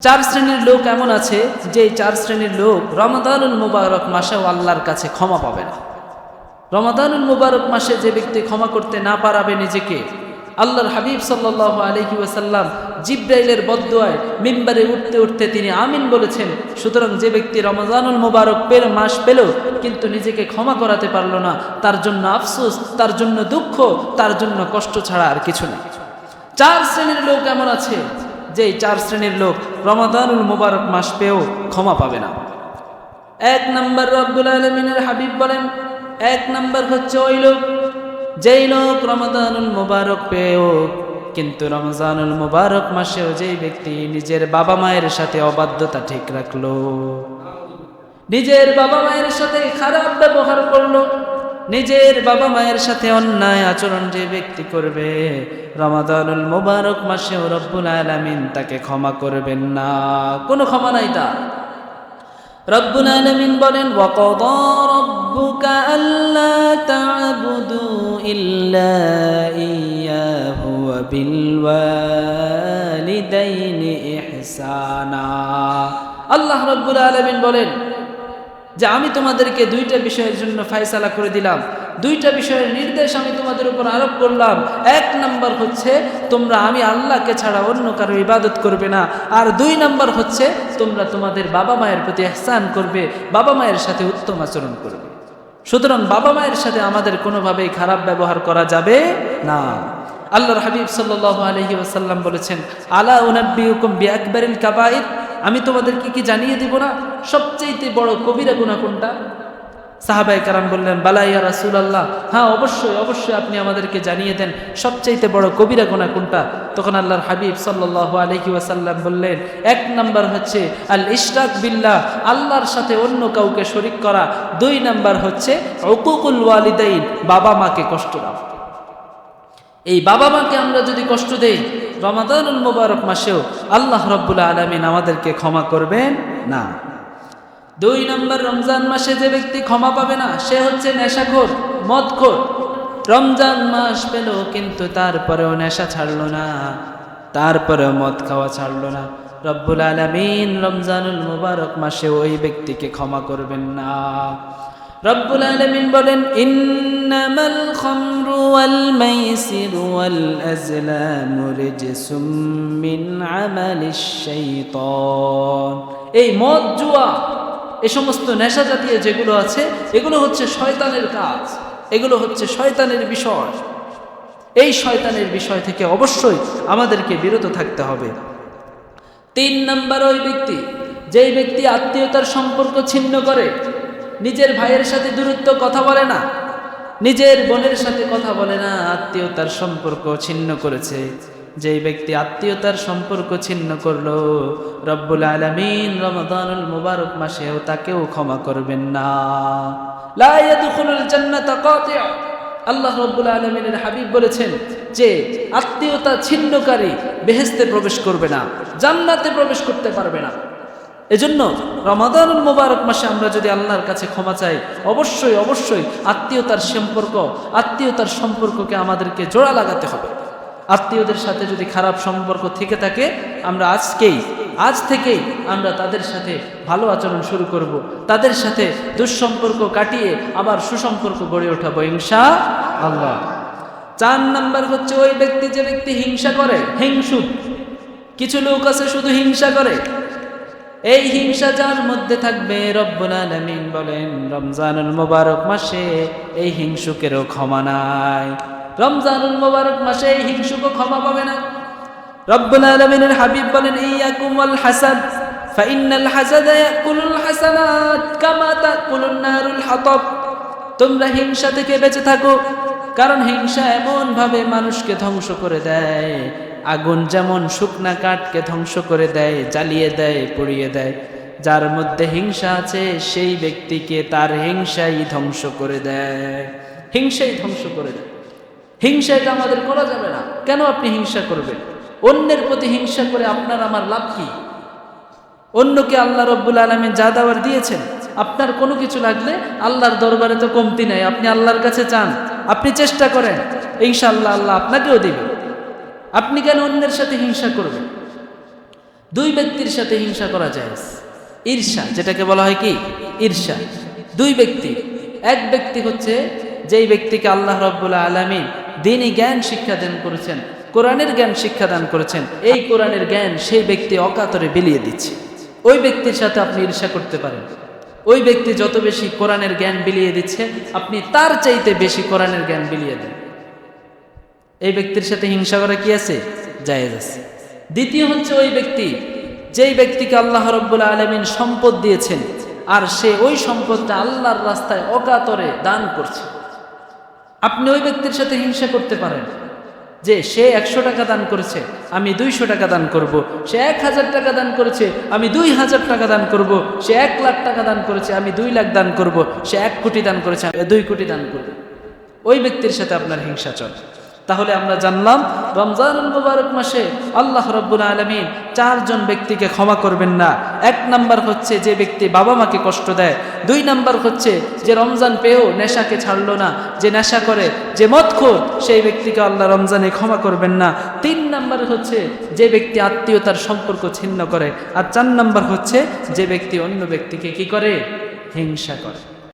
চার শ্রেণীর লোক এমন আছে যে চার শ্রেণীর লোক রমাদানুল মুবারক মাসেও আল্লাহর কাছে ক্ষমা পাবে না। রমাদানুল মুবারক মাসে যে ব্যক্তি ক্ষমা করতে না পারাবে নিজেকে, আল্লাহর হাবিব সাল্লাল্লাহু আলাইহি ওয়াসাল্লাম জিব্রাইলের বদদুয়ায় মিম্বারে উঠতে উঠতে তিনি আমিন বলেছেন। সুতরাং যে ব্যক্তি রমাদানুল মুবারক মাস পেল কিন্তু নিজেকে ক্ষমা করাতে পারল না, তার জন্য আফসোস, তার জন্য দুঃখ, তার জন্য কষ্ট ছাড়া আর কিছু নেই। চার শ্রেণীর লোক এমন আছে যে চার শ্রেণীর লোক রমাদানুল মুবারক মাস পেয়েও ক্ষমা পাবে না। এক নম্বর রব্বুল আলামিনের হাবিব বলেন, এক নম্বর হচ্ছে ওই লোক যেই লোক রমাদানুল মুবারক পেয়েও কিন্তু রমজানুল মুবারক মাসেও যেই ব্যক্তি নিজের বাবা মায়ের সাথে অবাধ্যতা ঠিক রাখলো, নিজের বাবা মায়ের সাথে খারাপ ব্যবহার করলো, নিজের বাবা মায়ের সাথে অন্যায় আচরণ যে ব্যক্তি করবে, রমাদানুল মুবারক মাসেও রব্বুল আলামিন তাকে ক্ষমা করবেন না, কোনো ক্ষমা নাই তার। রব্বুল আলামিন বলেন, ওয়াকাদা রাব্বুকা আল্লা তা'বুদু ইল্লা ইয়্যাহু ওয়া বিল ওয়ালিদাইনি ইহসানা। আল্লাহ রব্বুল আলামিন বলেন যে আমি তোমাদেরকে দুইটা বিষয়ের জন্য ফয়সালা করে দিলাম, দুইটা বিষয়ের নির্দেশ আমি তোমাদের উপর আরোপ করলাম। এক নাম্বার হচ্ছে তোমরা আমি আল্লাহকে ছাড়া অন্য কারো ইবাদত করবে না, আর দুই নাম্বার হচ্ছে তোমরা তোমাদের বাবা মায়ের প্রতি ইহসান করবে, বাবা মায়ের সাথে উত্তম আচরণ করবে। সুতরাং বাবা মায়ের সাথে আমাদের কোনোভাবেই খারাপ ব্যবহার করা যাবে না। আল্লাহর হাবিব সাল্লাল্লাহু আলাইহি ওয়াসাল্লাম বলেছেন, আলা উনাব্বিউকুম বিআকবারিল কাবাইর, আমি তোমাদেরকে কি জানিয়ে দিব না সবচেয়ে বড় কবিরা গুনাহ কোনটা? সাহাবায়ে কেরাম বললেন, বালা ইয়া রাসূলুল্লাহ, হ্যাঁ অবশ্যই অবশ্যই আপনি আমাদেরকে জানিয়ে দেন সবচেয়ে বড় কবিরা গুনাহ কোনটা। তখন আল্লাহর হাবিব সাল্লাল্লাহু আলাইহি ওয়াসাল্লাম বললেন, এক নাম্বার হচ্ছে আল ইশরাক বিল্লাহ, আল্লাহর সাথে অন্য কাউকে শরীক করা। দুই নাম্বার হচ্ছে উকুকুল ওয়ালিদাইন, বাবা মাকে কষ্ট দাও। এই বাবা মাকে আমরা যদি কষ্ট দেই রমাদানুল মুবারক মাসেও আল্লাহ রাব্বুল আলামিন আমাদেরকে ক্ষমা করবেন না। দুই নম্বর, রমজান মাসে যে ব্যক্তি ক্ষমা পাবে না সে হচ্ছে নেশাখোর, মদখোর। রমজান মাস পেল কিন্তু তারপরেও নেশা ছাড়লো না, তারপরেও মদ খাওয়া ছাড়লো না। রব্বুল আলামিন রমজানুল মুবারক মাসে ওই ব্যক্তিকে ক্ষমা করবেন না। রব্বুল আলামিন বলেন, ইন্নামাল খামরু ওয়াল মাইসিরু ওয়াল আজলামু রিজসুম মিন আমালিশ শাইতান। এই মদ, জুয়া, এই সমস্ত নেশা জাতীয় যেগুলো আছে এগুলো হচ্ছে শয়তানের কাজ, এগুলো হচ্ছে শয়তানের বিষয়। এই শয়তানের বিষয় থেকে অবশ্যই আমাদেরকে বিরত থাকতে হবে। তিন নম্বর, ওই ব্যক্তি যেই ব্যক্তি আত্মীয়তার সম্পর্ক ছিন্ন করে, নিজের ভাইয়ের সাথে দূরত্ব, কথা বলে না, নিজের বোনের সাথে কথা বলে না, আত্মীয়তার সম্পর্ক ছিন্ন করেছে। যেই ব্যক্তি আত্মীয়তার সম্পর্ক ছিন্ন করলো রব্বুল আলামিন রমাদানুল মুবারক মাসেও তাকেও ক্ষমা করবেন না। লা ইয়াদখুলুল জান্নাতা কাতি', আল্লাহ রব্বুল আলামিনের হাবিব বলেছেন যে আত্মীয়তা ছিন্নকারী বেহেশতে প্রবেশ করবে না, জান্নাতে প্রবেশ করতে পারবে না। এজন্য রমাদানুল মুবারক মাসে আমরা যদি আল্লাহর কাছে ক্ষমা চাই, অবশ্যই অবশ্যই আত্মীয়তার সম্পর্ককে আমাদেরকে জোড়া লাগাতে হবে। আত্মীয়দের সাথে যদি খারাপ সম্পর্ক থেকে থাকে, আমরা আজ থেকেই আমরা তাদের সাথে ভালো আচরণ শুরু করব, তাদের সাথে দুঃসম্পর্ক কাটিয়ে আবার সুসম্পর্ক গড়ে ওঠাবো ইনশাআল্লাহ। 4 নাম্বার হচ্ছে ওই ব্যক্তি যে ব্যক্তি হিংসা করে, হিংসুক। কিছু লোক আছে শুধু হিংসা করে। এই হিংসা যার মধ্যে থাকবে রব্বুল আলামিন বলেন রমজানুল মুবারক মাসে এই হিংসুকেরও ক্ষমা নাই। রমজানুল মুবারক মাসে এই হিংসুকও ক্ষমা পাবে না। রব্বুল আলামিনের হাবিব বলেন, ইয়াকুম ওয়াল হাসাদ ফাইন্নাল হাসাদা ইয়াকুলুল হাসানাত কামা তাকুলুন নারুল হাতাব। তোমরা হিংসা থেকে বেঁচে থাকো, কারণ হিংসা এমন ভাবে মানুষকে ধ্বংস করে দেয়, আগুন যেমন শুকনা কাঠকে ধ্বংস করে দেয়, জ্বালিয়ে দেয়, পুড়িয়ে দেয়। যার মধ্যে হিংসা আছে সেই ব্যক্তিকে তার হিংসাই ধ্বংস করে দেয়, হিংসাই ধ্বংস করে দেয়। হিংসা এটা আমাদের করা যাবে না। কেন আপনি হিংসা করবেন? অন্যের প্রতি হিংসা করে আপনার আমার লাভ কি? অন্যকে আল্লাহ রব্বুল আলামিন যা দেওয়ার দিয়েছেন, আপনার কোনো কিছু লাগলে আল্লাহর দরবারে তো কমতি নাই। আপনি আল্লাহর কাছে চান, আপনি চেষ্টা করেন, ইনশাআল্লাহ আল্লাহ আপনাকেও দিবেন। আপনি কেন অন্যের সাথে হিংসা করবেন? দুই ব্যক্তির সাথে হিংসা করা যায়, ঈর্ষা যেটাকে বলা হয় কি ঈর্ষা। দুই ব্যক্তি, এক ব্যক্তি হচ্ছে যেই ব্যক্তিকে আল্লাহ রাব্বুল আলামিন দ্বীনি জ্ঞান শিক্ষা দান করেছেন, কোরআনের জ্ঞান শিক্ষা দান করেছেন, এই কোরআনের জ্ঞান সেই ব্যক্তি অকাতরে বিলিয়ে দিচ্ছে, ওই ব্যক্তির সাথে আপনি ঈর্ষা করতে পারেন। ওই ব্যক্তি যত বেশি কোরআনের জ্ঞান বিলিয়ে দিচ্ছে, আপনি তার চাইতে বেশি কোরআনের জ্ঞান বিলিয়ে দেন, এই ব্যক্তির সাথে হিংসা করা কি আছে? জায়েজ আছে। দ্বিতীয় হচ্ছে ওই ব্যক্তি যেই ব্যক্তিকে আল্লাহ রাব্বুল আলামিন সম্পদ দিয়েছেন, আর সে ওই সম্পদটা আল্লাহর রাস্তায় অকাতরে দান করছে। আপনি ওই ব্যক্তির সাথে হিংসা করতে পারেন যে সে 100 টাকা দান করেছে, আমি 200 টাকা দান করব, সে 1000 টাকা দান করেছে, আমি 2000 টাকা দান করব, সে 1 লাখ টাকা দান করেছে, আমি 2 লাখ দান করব, সে 1 কোটি দান করেছে, আমি 2 কোটি দান করব। ওই ব্যক্তির সাথে আপনার হিংসা চলে। তাহলে আমরা জানলাম রমজানুল মুবারক মাসে আল্লাহ রাব্বুল আলামিন 4 জন ব্যক্তিকে ক্ষমা করবেন না। 1 নাম্বার হচ্ছে যে ব্যক্তি বাবা মাকে কষ্ট দেয়, 2 নাম্বার হচ্ছে যে রমজান পেয়েও নেশাকে ছাড়লো না, যে নেশা করে, যে মদখোর, সেই ব্যক্তিকে আল্লাহ রমজানে ক্ষমা করবেন না। 3 নাম্বার হচ্ছে যে ব্যক্তি আত্মীয়তার সম্পর্ক ছিন্ন করে, আর 4 নাম্বার হচ্ছে যে ব্যক্তি অন্য ব্যক্তিকে কি করে? হিংসা করে।